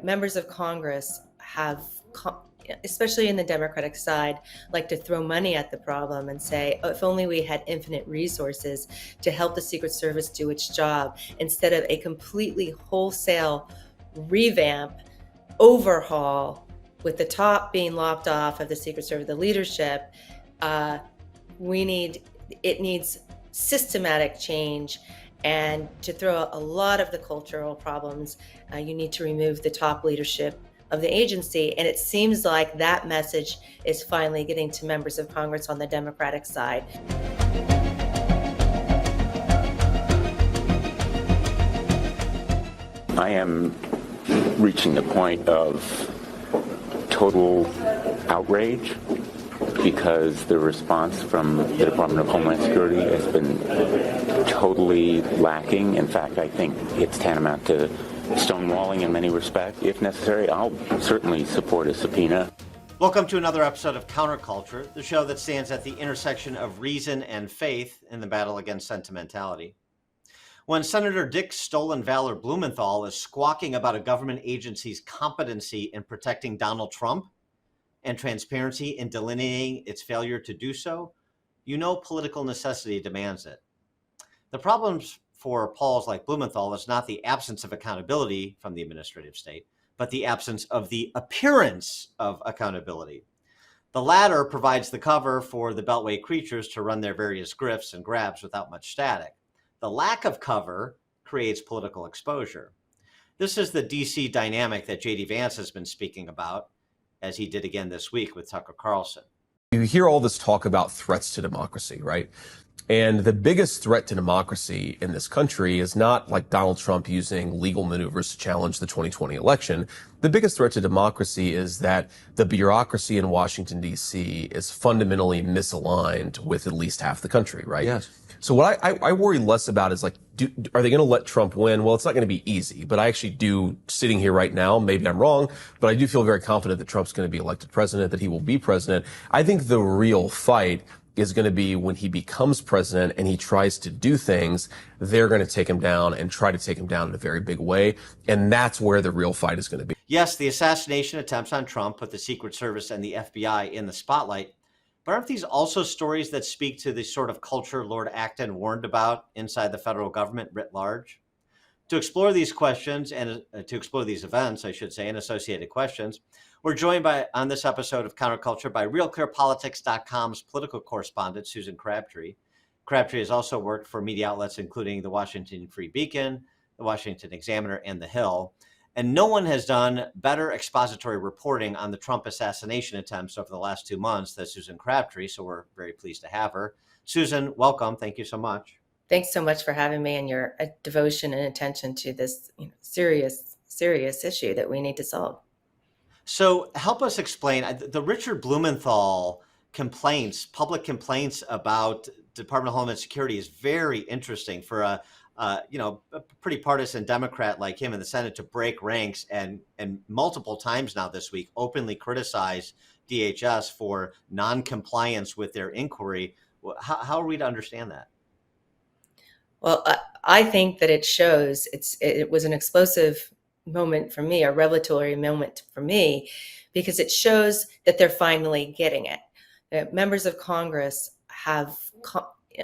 Members of Congress have, especially in the Democratic side, like to throw money at the problem and say, oh, if only we had infinite resources to help the Secret Service do its job, instead of a completely wholesale revamp, overhaul, with the top being lopped off of the Secret Service, the leadership. It needs systematic change. And to throw a lot of the cultural problems, you need to remove the top leadership of the agency. And it seems like that message is finally getting to members of Congress on the Democratic side. I am reaching the point of total outrage because the response from the Department of Homeland Security has been totally lacking. In fact, I think it's tantamount to stonewalling in many respects. If necessary, I'll certainly support a subpoena. Welcome to another episode of Counterculture, the show that stands at the intersection of reason and faith in the battle against sentimentality. When Senator Dick Stolen Valor Blumenthal is squawking about a government agency's competency in protecting Donald Trump and transparency in delineating its failure to do so, you know political necessity demands it. The problems for Pauls like Blumenthal is not the absence of accountability from the administrative state, but the absence of the appearance of accountability. The latter provides the cover for the Beltway creatures to run their various grifts and grabs without much static. The lack of cover creates political exposure. This is the DC dynamic that J.D. Vance has been speaking about, as he did again this week with Tucker Carlson. You hear all this talk about threats to democracy, right? And the biggest threat to democracy in this country is not like Donald Trump using legal maneuvers to challenge the 2020 election. The biggest threat to democracy is that the bureaucracy in Washington, D.C. is fundamentally misaligned with at least half the country, right? Yes. So what I worry less about is like, are they going to let Trump win? Well, it's not going to be easy, but I actually do, sitting here right now, maybe I'm wrong, but I do feel very confident that Trump's going to be elected president, that he will be president. I think the real fight is going to be when he becomes president and he tries to do things, they're going to take him down and try to take him down in a very big way. And that's where the real fight is going to be. Yes, the assassination attempts on Trump put the Secret Service and the FBI in the spotlight. But aren't these also stories that speak to the sort of culture Lord Acton warned about inside the federal government writ large? To explore these questions and to explore these events, I should say, and associated questions, we're joined on this episode of Counterculture by RealClearPolitics.com's political correspondent, Susan Crabtree. Crabtree has also worked for media outlets including the Washington Free Beacon, the Washington Examiner, and The Hill. And no one has done better expository reporting on the Trump assassination attempts over the last 2 months than Susan Crabtree, so we're very pleased to have her. Susan, welcome. Thank you so much. Thanks so much for having me and your devotion and attention to this serious issue that we need to solve. So help us explain the Richard Blumenthal complaints, public complaints about Department of Homeland Security is very interesting for a pretty partisan Democrat like him in the Senate to break ranks and multiple times now this week openly criticize DHS for non-compliance with their inquiry. How are we to understand that? Well, I think that it shows it was an explosive moment for me, a revelatory moment for me, because it shows that they're finally getting it. That members of Congress have,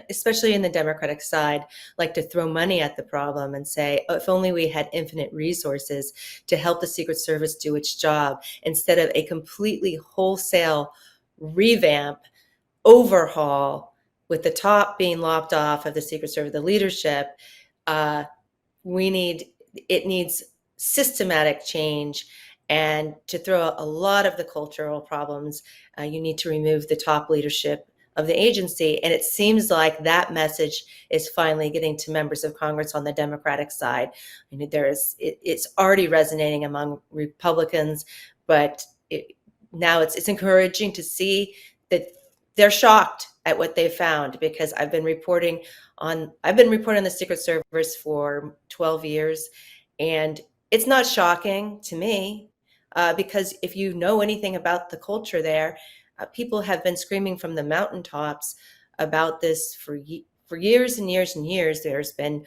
especially in the Democratic side, like to throw money at the problem and say, oh, if only we had infinite resources to help the Secret Service do its job, instead of a completely wholesale revamp, overhaul, with the top being lopped off of the Secret Service, the leadership. It needs systematic change. And to throw a lot of the cultural problems, you need to remove the top leadership of the agency. And it seems like that message is finally getting to members of Congress on the Democratic side. I mean, it's already resonating among Republicans, but now it's encouraging to see that they're shocked at what they found, because I've been reporting on the Secret Service for 12 years, and it's not shocking to me, because if you know anything about the culture there, people have been screaming from the mountaintops about this for years and years and years. There's been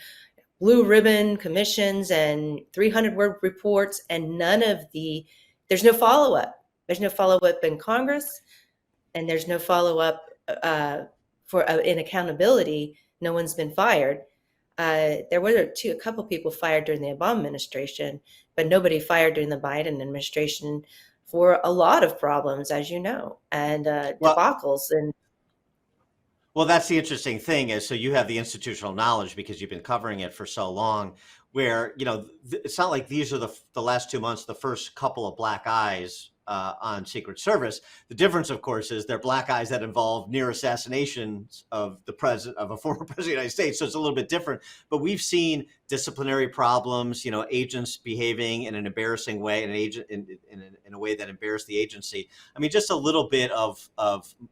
blue ribbon commissions and 300-word reports, and there's no follow-up. There's no follow-up in Congress, and there's no follow-up in accountability. No one's been fired. There were a couple people fired during the Obama administration, but nobody fired during the Biden administration for a lot of problems, as you know, and Well, debacles. And Well, that's the interesting thing is so you have the institutional knowledge because you've been covering it for so long where, it's not like these are the last 2 months, the first couple of black eyes on Secret Service. The difference, of course, is they're black eyes that involve near assassinations of a former president of the United States. So it's a little bit different. But we've seen disciplinary problems, agents behaving in an embarrassing way, in a way that embarrassed the agency. I mean, just a little bit of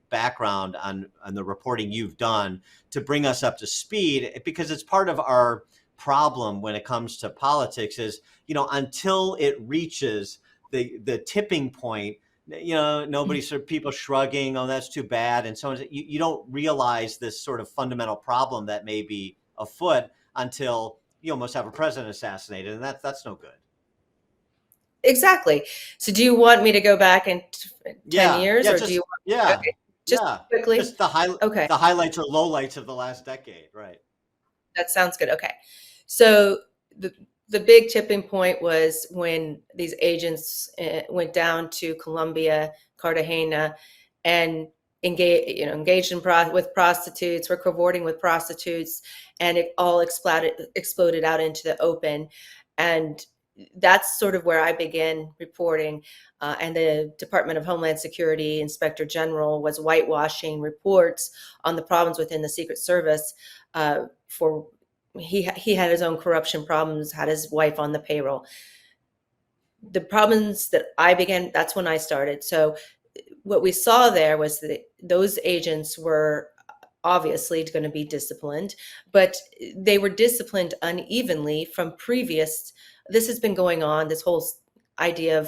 background on the reporting you've done to bring us up to speed, because it's part of our problem when it comes to politics is, until it reaches the tipping point, nobody sort of people shrugging, oh, that's too bad. And so on. You don't realize this sort of fundamental problem that may be afoot until you almost have a president assassinated. And that's no good. exactly. So do you want me to go back in 10 years, or do you want, yeah, okay, just yeah. quickly? Just the Okay, highlights or lowlights of the last decade. Right. that sounds good. Okay. So the big tipping point was when these agents went down to Colombia, Cartagena, and engaged with prostitutes, were cavorting with prostitutes, and it all exploded out into the open. And that's sort of where I began reporting. And the Department of Homeland Security Inspector General was whitewashing reports on the problems within the Secret Service for he had his own corruption problems, had his wife on the payroll. The problems that I began, that's when I started. So what we saw there was that those agents were obviously going to be disciplined, but they were disciplined unevenly from previous. This has been going on, this whole idea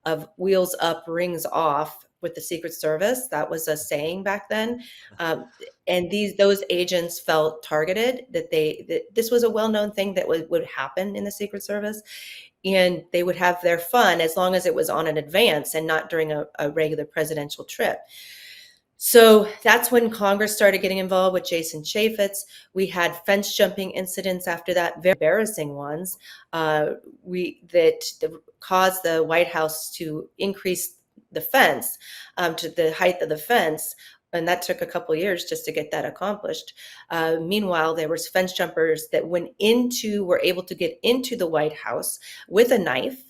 of wheels up, rings off with the Secret Service. That was a saying back then. And those agents felt targeted, that this was a well-known thing that would happen in the Secret Service, and they would have their fun as long as it was on an advance and not during a regular presidential trip. So that's when Congress started getting involved with Jason Chaffetz. We had fence jumping incidents after that, very embarrassing ones, that caused the White House to increase the fence to the height of the fence. And that took a couple of years just to get that accomplished. Meanwhile, there was fence jumpers that were able to get into the White House with a knife.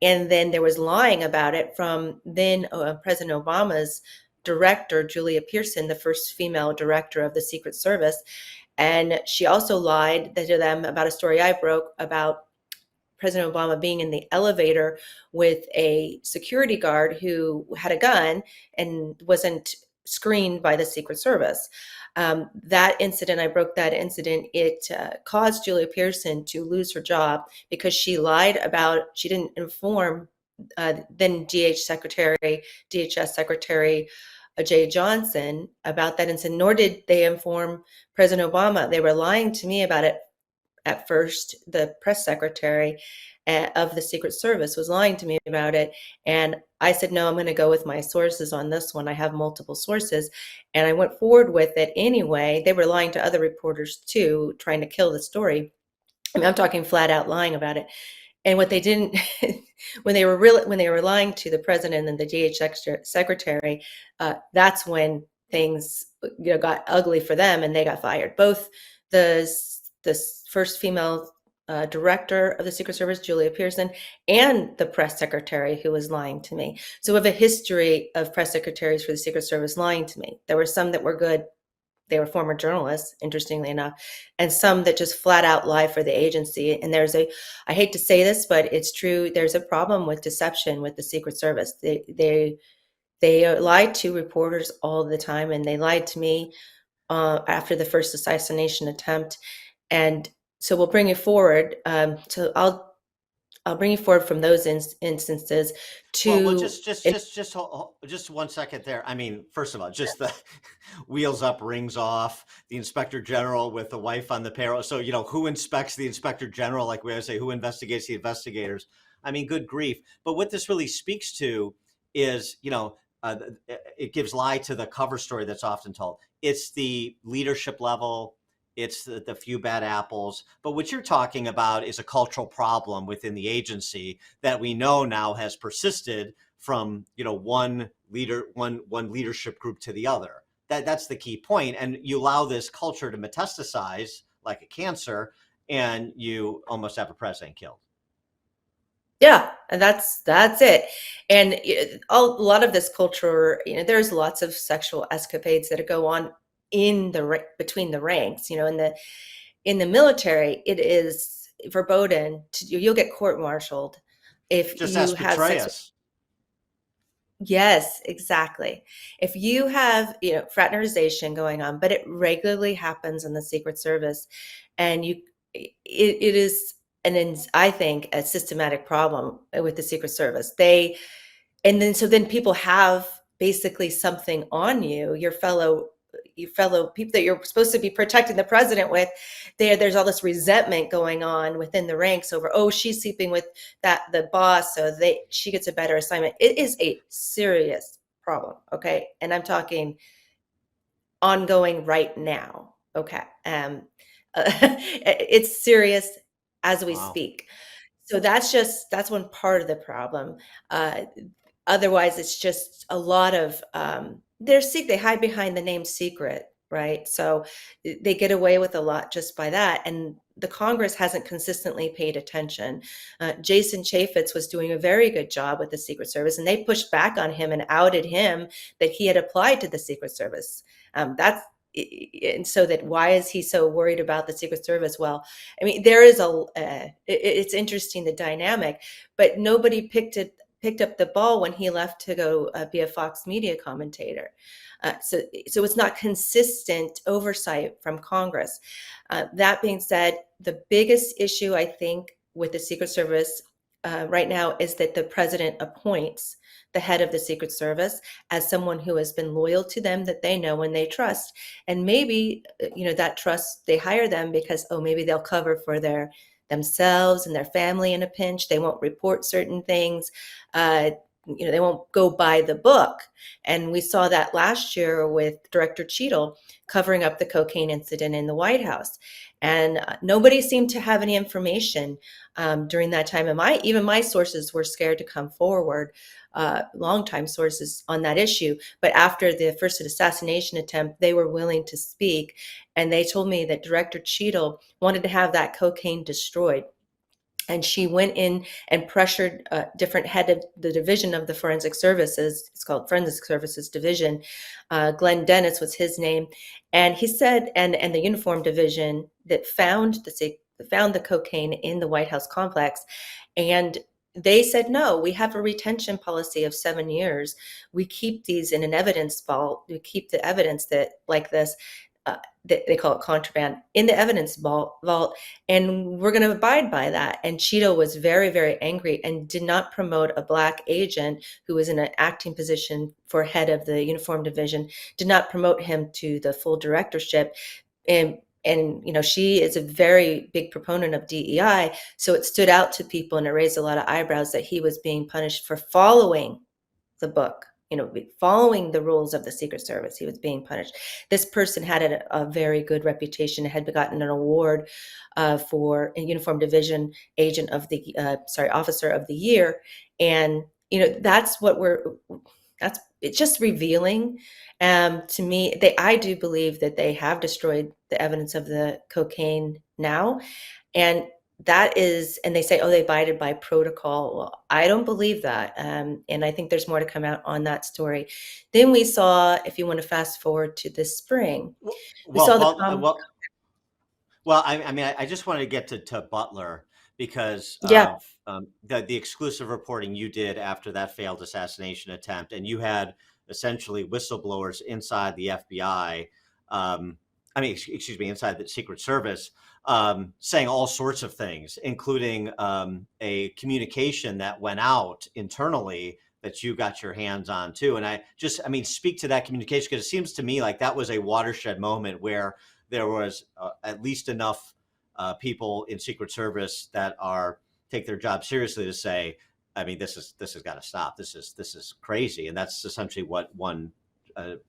And then there was lying about it from then President Obama's director, Julia Pearson, the first female director of the Secret Service. And she also lied to them about a story I broke about President Obama being in the elevator with a security guard who had a gun and wasn't screened by the Secret Service. That incident, I broke that incident. It caused Julia Pearson to lose her job because she she didn't inform then DHS Secretary Jay Johnson about that incident, nor did they inform President Obama. They were lying to me about it. At first, the press secretary of the Secret Service was lying to me about it. And I said, no, I'm going to go with my sources on this one. I have multiple sources. And I went forward with it anyway. They were lying to other reporters too, trying to kill the story. I mean, I'm talking flat out lying about it. And what they didn't, when they were lying to the president and the DHS secretary, that's when things got ugly for them and they got fired. Both the first female director of the Secret Service, Julia Pearson, and the press secretary who was lying to me. So we have a history of press secretaries for the Secret Service lying to me. There were some that were good. They were former journalists, interestingly enough, and some that just flat out lie for the agency. And I hate to say this, but it's true. There's a problem with deception with the Secret Service. They lied to reporters all the time, and they lied to me after the first assassination attempt. And so we'll bring it forward. So I'll bring you forward from those instances Well, to, just 1 second there. I mean, first of all, just the wheels up, rings off, the inspector general with the wife on the payroll. So, who inspects the inspector general? Like we always say, who investigates the investigators? I mean, good grief. But what this really speaks to is, it gives lie to the cover story that's often told. It's the leadership level. It's the few bad apples. But what you're talking about is a cultural problem within the agency that we know now has persisted from, one leadership group to the other. That's the key point. And you allow this culture to metastasize like a cancer, and you almost have a president killed. yeah, and that's it. And a lot of this culture, there's lots of sexual escapades that go on between the ranks. In the military, it is verboten. You'll get court-martialed if Just you ask have sex. Petraeus. Yes, exactly. If you have, fraternization going on, but it regularly happens in the Secret Service, and it is I think, a systematic problem with the Secret Service. So then people have basically something on you, your fellow people that you're supposed to be protecting the president with. There's all this resentment going on within the ranks over, oh, she's sleeping with the boss, so she gets a better assignment. It is a serious problem, okay? And I'm talking ongoing right now, okay? It's serious as we Wow. speak. So that's one part of the problem. Uh, Otherwise, it's just a lot of they hide behind the name secret, right? So they get away with a lot just by that. And the Congress hasn't consistently paid attention. Jason Chaffetz was doing a very good job with the Secret Service, and they pushed back on him and outed him that he had applied to the Secret Service. And so that why is he so worried about the Secret Service? Well, I mean, there is it's interesting, the dynamic, but nobody picked up the ball when he left to go be a Fox Media commentator. So it's not consistent oversight from Congress. That being said, the biggest issue, I think, with the Secret Service right now is that the president appoints the head of the Secret Service as someone who has been loyal to them, that they know and they trust. And maybe, that trust, they hire them because, maybe they'll cover for themselves and their family in a pinch. They won't report certain things. They won't go by the book. And we saw that last year with Director Cheadle covering up the cocaine incident in the White House. And nobody seemed to have any information during that time. And even my sources were scared to come forward, longtime sources on that issue. But after the first assassination attempt, they were willing to speak. And they told me that Director Cheadle wanted to have that cocaine destroyed. And she went in and pressured a different head of the division of the forensic services. It's called Forensic Services Division. Glenn Dennis was his name. And he said, and the uniform division that found the cocaine in the White House complex. And they said, no, we have a retention policy of 7 years. We keep these in an evidence vault. We keep the evidence that like this, they call it contraband, in the evidence vault, and we're going to abide by that. And Cheeto was very, very angry and did not promote a Black agent who was in an acting position for head of the uniform division, did not promote him to the full directorship. And she is a very big proponent of DEI, so it stood out to people and it raised a lot of eyebrows that he was being punished for following the book. Following the rules of the Secret Service, he was being punished. This person had a very good reputation, had gotten an award for a uniform division agent of the officer of the year. And that's it's just revealing to me. I do believe that they have destroyed the evidence of the cocaine now, and they say, they abided by protocol. Well, I don't believe that. And I think there's more to come out on that story. Then we saw, if you want to fast forward to this spring, I just wanted to get to Butler because yeah, of the exclusive reporting you did after that failed assassination attempt. And you had essentially whistleblowers inside the FBI, inside the Secret Service, saying all sorts of things, including a communication that went out internally that you got your hands on too. And I mean, speak to that communication, because it seems to me like that was a watershed moment where there was at least enough people in Secret Service that take their job seriously to say, I mean, this has got to stop. This is crazy. And that's essentially what one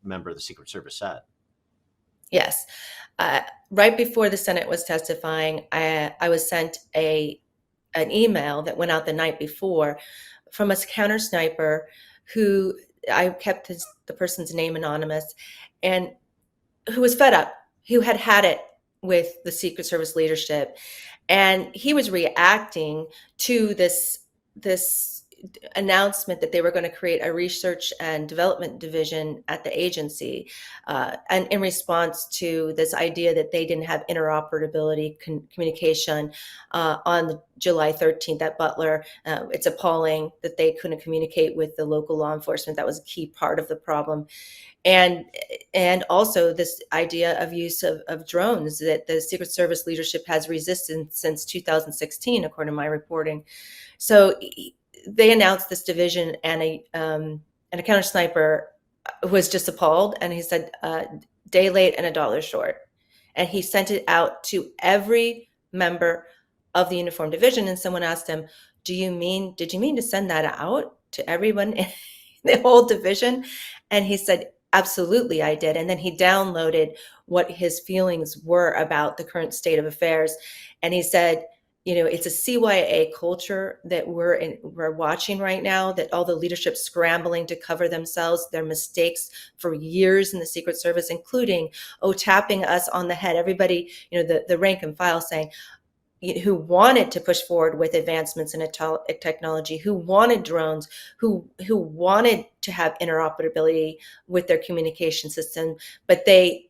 member of the Secret Service said. Yes. Right before the Senate was testifying, I was sent an email that went out the night before from a counter sniper who I kept the person's name anonymous, and who was fed up, who had it with the Secret Service leadership. And he was reacting to this announcement that they were going to create a research and development division at the agency, and in response to this idea that they didn't have interoperability communication on July 13th at Butler. It's appalling that they couldn't communicate with the local law enforcement. That was a key part of the problem. And also this idea of use of drones that the Secret Service leadership has resisted since 2016, according to my reporting. So they announced this division, and a counter sniper was just appalled, and he said, "Day late and $1 short." And he sent it out to every member of the uniform division. And someone asked him, did you mean to send that out to everyone in the whole division? And he said, absolutely, I did. And then he downloaded what his feelings were about the current state of affairs. And he said, it's a CYA culture that we're watching right now, that all the leadership scrambling to cover themselves, their mistakes for years in the Secret Service, including, tapping us on the head. Everybody, the rank and file saying, who wanted to push forward with advancements in technology, who wanted drones, who wanted to have interoperability with their communication system, but the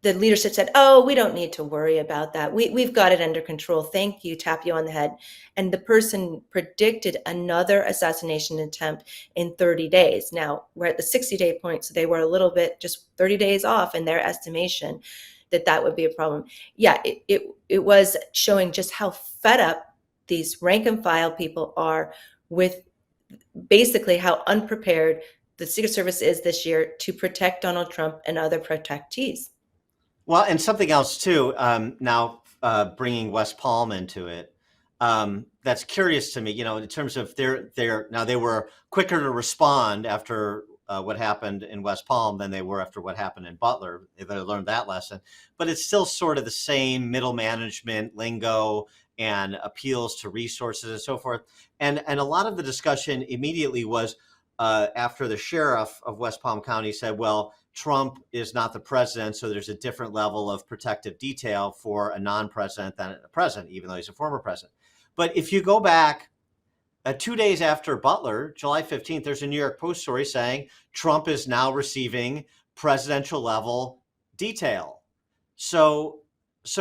leadership said, "Oh, we don't need to worry about that. We've got it under control. Thank you." Tap you on the head. And the person predicted another assassination attempt in 30 days. Now we're at the 60-day point, so they were a little bit just 30 days off in their estimation that would be a problem. Yeah, it was showing just how fed up these rank and file people are with basically how unprepared the Secret Service is this year to protect Donald Trump and other protectees. Well, and something else too, now bringing West Palm into it, that's curious to me, in terms of now they were quicker to respond after what happened in West Palm than they were after what happened in Butler. They learned that lesson, but it's still sort of the same middle management lingo and appeals to resources and so forth. And a lot of the discussion immediately was after the sheriff of West Palm County said, well, Trump is not the president, so there's a different level of protective detail for a non-president than a president, even though he's a former president. But if you go back 2 days after Butler, July 15th, there's a New York Post story saying Trump is now receiving presidential level detail. So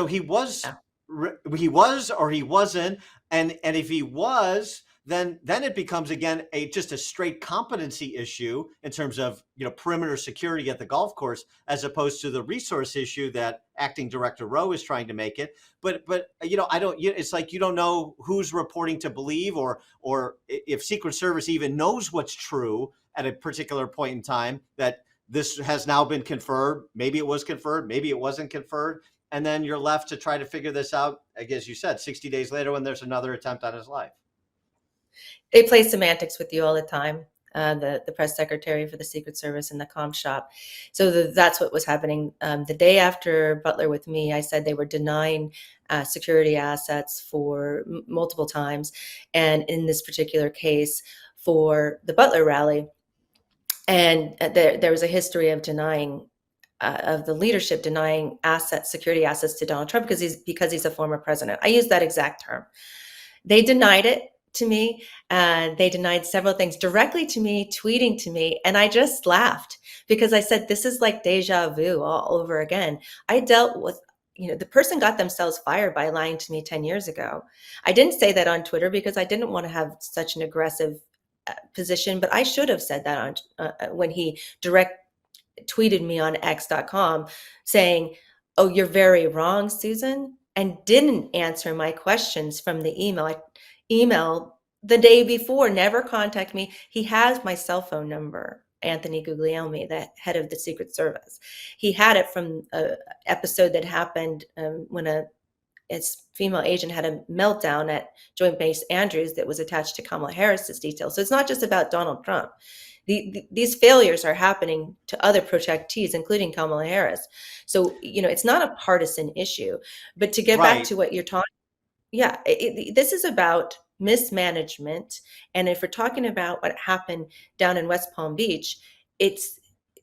he was, or he wasn't. And if he was, then it becomes again just a straight competency issue in terms of perimeter security at the golf course, as opposed to the resource issue that Acting Director Rowe is trying to make it. But I don't. It's like you don't know who's reporting to believe, or if Secret Service even knows what's true at a particular point in time. That this has now been conferred. Maybe it was conferred. Maybe it wasn't conferred. And then you're left to try to figure this out, I guess you said, 60 days later when there's another attempt on his life. They play semantics with you all the time, the press secretary for the Secret Service and the comm shop. So that's what was happening. The day after Butler with me, I said they were denying security assets for multiple times. And in this particular case, for the Butler rally, and there was a history of denying of the leadership denying security assets to Donald Trump because he's a former president. I use that exact term. They denied it to me. They denied several things directly to me, tweeting to me. And I just laughed because I said, this is like deja vu all over again. I dealt with, the person got themselves fired by lying to me 10 years ago. I didn't say that on Twitter because I didn't want to have such an aggressive position, but I should have said that on when he tweeted me on x.com saying, "Oh, you're very wrong, Susan. and didn't answer my questions from the email. I emailed the day before, never contact me. He has my cell phone number, Anthony Guglielmi, the head of the Secret Service. He had it from an episode that happened when its female agent had a meltdown at Joint Base Andrews that was attached to Kamala Harris's details. So it's not just about Donald Trump. These failures are happening to other protectees, including Kamala Harris. So, it's not a partisan issue. But to get back Right. to what you're talking, yeah, this is about mismanagement. And if we're talking about what happened down in West Palm Beach,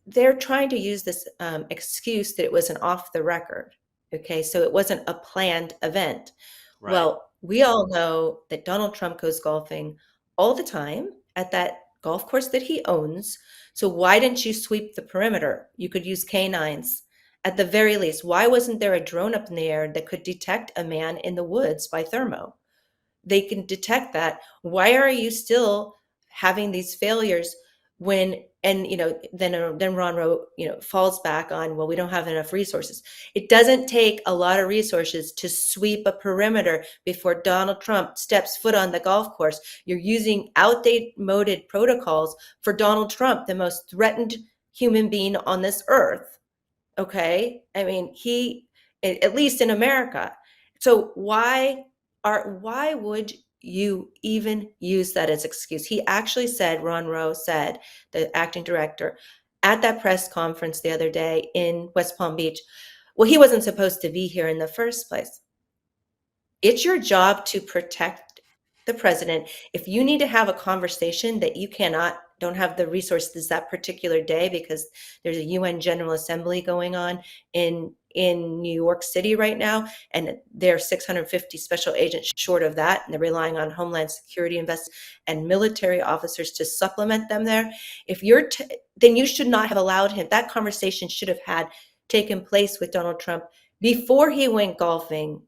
they're trying to use this excuse that it was an off the record. Okay, so it wasn't a planned event. Right. Well, we all know that Donald Trump goes golfing all the time at that golf course that he owns. So why didn't you sweep the perimeter? You could use canines at the very least. Why wasn't there a drone up in the air that could detect a man in the woods by thermo? They can detect that. Why are you still having these failures when, and then Ron wrote, falls back on, well, we don't have enough resources. It doesn't take a lot of resources to sweep a perimeter before Donald Trump steps foot on the golf course. You're using outdated protocols for Donald Trump, the most threatened human being on this earth. Okay. I mean, at least in America. So why would you even use that as excuse? He actually said, Ron Rowe said, the acting director, at that press conference the other day in West Palm Beach, well, he wasn't supposed to be here in the first place. It's your job to protect the president. If you need to have a conversation that you don't have the resources that particular day because there's a UN General Assembly going on in New York City right now, and there are 650 special agents short of that, and they're relying on Homeland Security investors and military officers to supplement them there. Then you should not have allowed him. That conversation should have taken place with Donald Trump before he went golfing,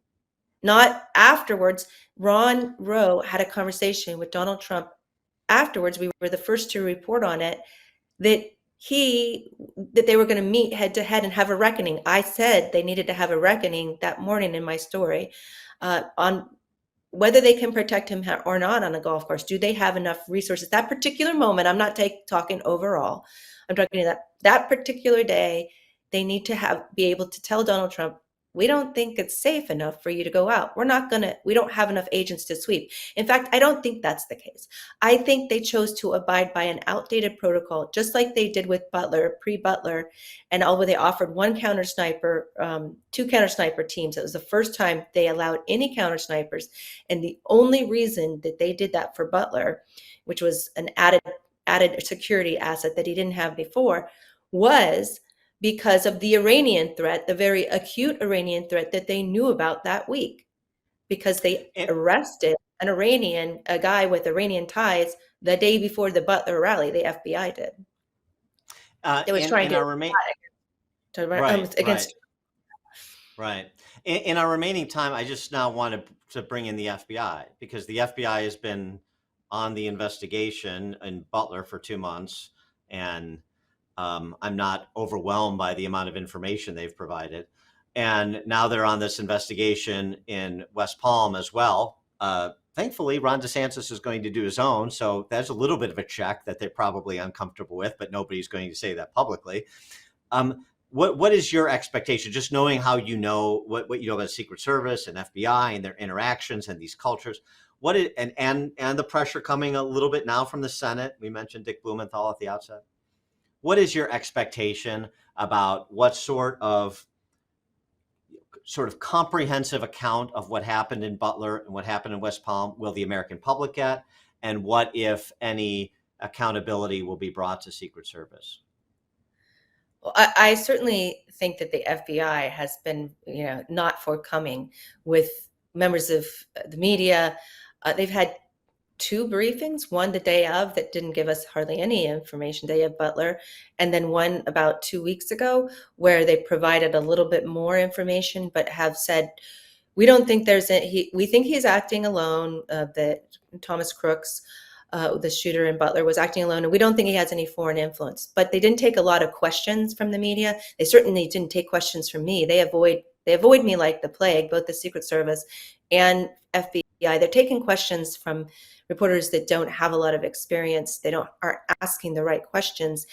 not afterwards. Ron Rowe had a conversation with Donald Trump afterwards. We were the first to report on it, that they were going to meet head to head and have a reckoning. I said they needed to have a reckoning that morning in my story on whether they can protect him or not on a golf course. Do they have enough resources? That particular moment, I'm not talking overall. I'm talking that particular day, they need to be able to tell Donald Trump, we don't think it's safe enough for you to go out. We don't have enough agents to sweep. In fact, I don't think that's the case. I think they chose to abide by an outdated protocol, just like they did with Butler, pre-Butler, and although they offered two counter sniper teams, it was the first time they allowed any counter snipers. And the only reason that they did that for Butler, which was an added security asset that he didn't have before, was because of the Iranian threat, the very acute Iranian threat that they knew about that week, because they arrested a guy with Iranian ties the day before the Butler rally. The FBI did. They was trying against. Right. In our remaining time, I just now wanted to bring in the FBI, because the FBI has been on the investigation in Butler for 2 months, and I'm not overwhelmed by the amount of information they've provided. And now they're on this investigation in West Palm as well. Thankfully, Ron DeSantis is going to do his own. So that's a little bit of a check that they're probably uncomfortable with, but nobody's going to say that publicly. What is your expectation, just knowing how what you know about the Secret Service and FBI and their interactions and these cultures? And the pressure coming a little bit now from the Senate. We mentioned Dick Blumenthal at the outset. What is your expectation about what sort of comprehensive account of what happened in Butler and what happened in West Palm will the American public get? And what, if any, accountability will be brought to Secret Service? Well, I certainly think that the FBI has been, not forthcoming with members of the media. They've had 2 briefings, one the day of that didn't give us hardly any information, day of Butler, and then one about 2 weeks ago where they provided a little bit more information, but have said, we don't think we think he's acting alone, that Thomas Crooks, the shooter in Butler, was acting alone, and we don't think he has any foreign influence. But they didn't take a lot of questions from the media. They certainly didn't take questions from me. They avoid They avoid me like the plague, both the Secret Service and FBI. They're taking questions from reporters that don't have a lot of experience. They aren't asking the right questions,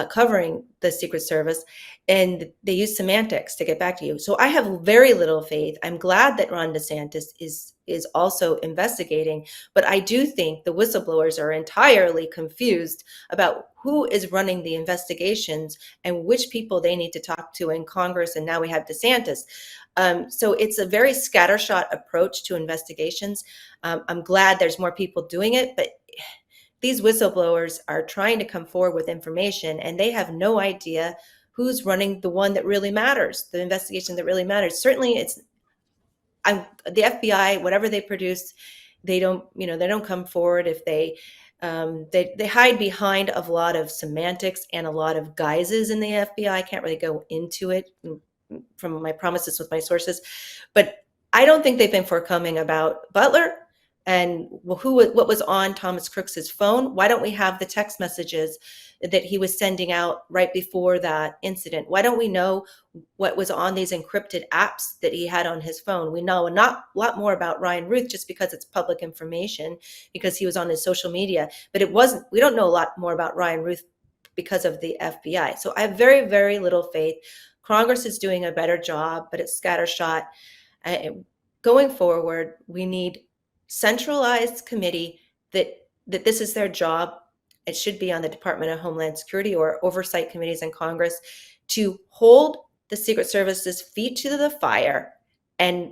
covering the Secret Service, and they use semantics to get back to you. So I have very little faith. I'm glad that Ron DeSantis is also investigating, but I do think the whistleblowers are entirely confused about who is running the investigations and which people they need to talk to in Congress. And now we have DeSantis. So it's a very scattershot approach to investigations. I'm glad there's more people doing it, but these whistleblowers are trying to come forward with information, and they have no idea who's running the one that really matters, the investigation that really matters. Certainly, the FBI, whatever they produce, they don't come forward if they hide behind a lot of semantics and a lot of guises in the FBI. I can't really go into it from my promises with my sources, but I don't think they've been forthcoming about Butler and what was on Thomas Crooks's phone. Why don't we have the text messages that he was sending out right before that incident? Why don't we know what was on these encrypted apps that he had on his phone? We know a lot more about Ryan Ruth just because it's public information, because he was on his social media, but we don't know a lot more about Ryan Ruth because of the FBI. So I have very, very little faith. Congress is doing a better job, but it's scattershot. Going forward, we need centralized committee that this is their job. It should be on the Department of Homeland Security or oversight committees in Congress to hold the Secret Service's feet to the fire and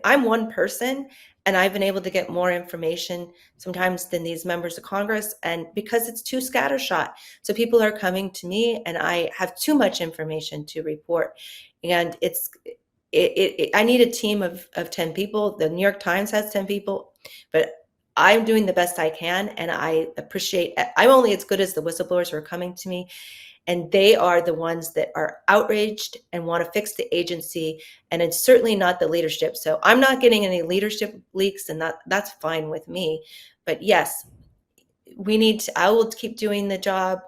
I'm one person, and I've been able to get more information sometimes than these members of Congress, and because it's too scattershot. So people are coming to me, and I have too much information to report. And I need a team of 10 people. The New York Times has 10 people, but I'm doing the best I can, and I'm only as good as the whistleblowers who are coming to me. And they are the ones that are outraged and want to fix the agency. And it's certainly not the leadership. So I'm not getting any leadership leaks, and that's fine with me. But yes, I will keep doing the job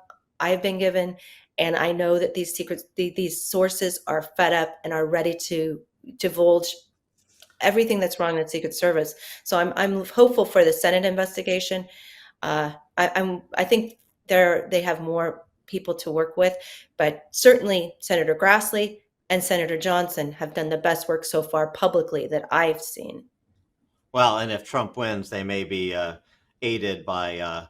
I've been given. And I know that these sources are fed up and are ready to divulge everything that's wrong in the Secret Service. So I'm hopeful for the Senate investigation. I think they have more people to work with, but certainly Senator Grassley and Senator Johnson have done the best work so far publicly that I've seen. Well, and if Trump wins, they may be aided by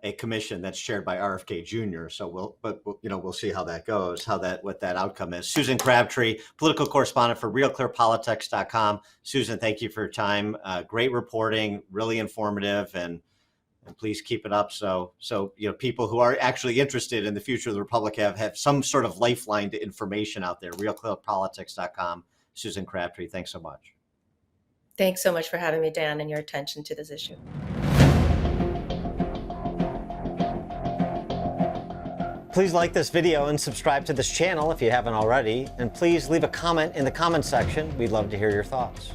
a commission that's chaired by RFK Jr. So we'll see how that goes, what that outcome is. Susan Crabtree, political correspondent for RealClearPolitics.com. Susan, thank you for your time. Great reporting, really informative, and please keep it up. So people who are actually interested in the future of the Republic have some sort of lifeline to information out there. RealClearPolitics.com. Susan Crabtree, thanks so much. Thanks so much for having me, Dan, and your attention to this issue. Please like this video and subscribe to this channel if you haven't already. And please leave a comment in the comment section. We'd love to hear your thoughts.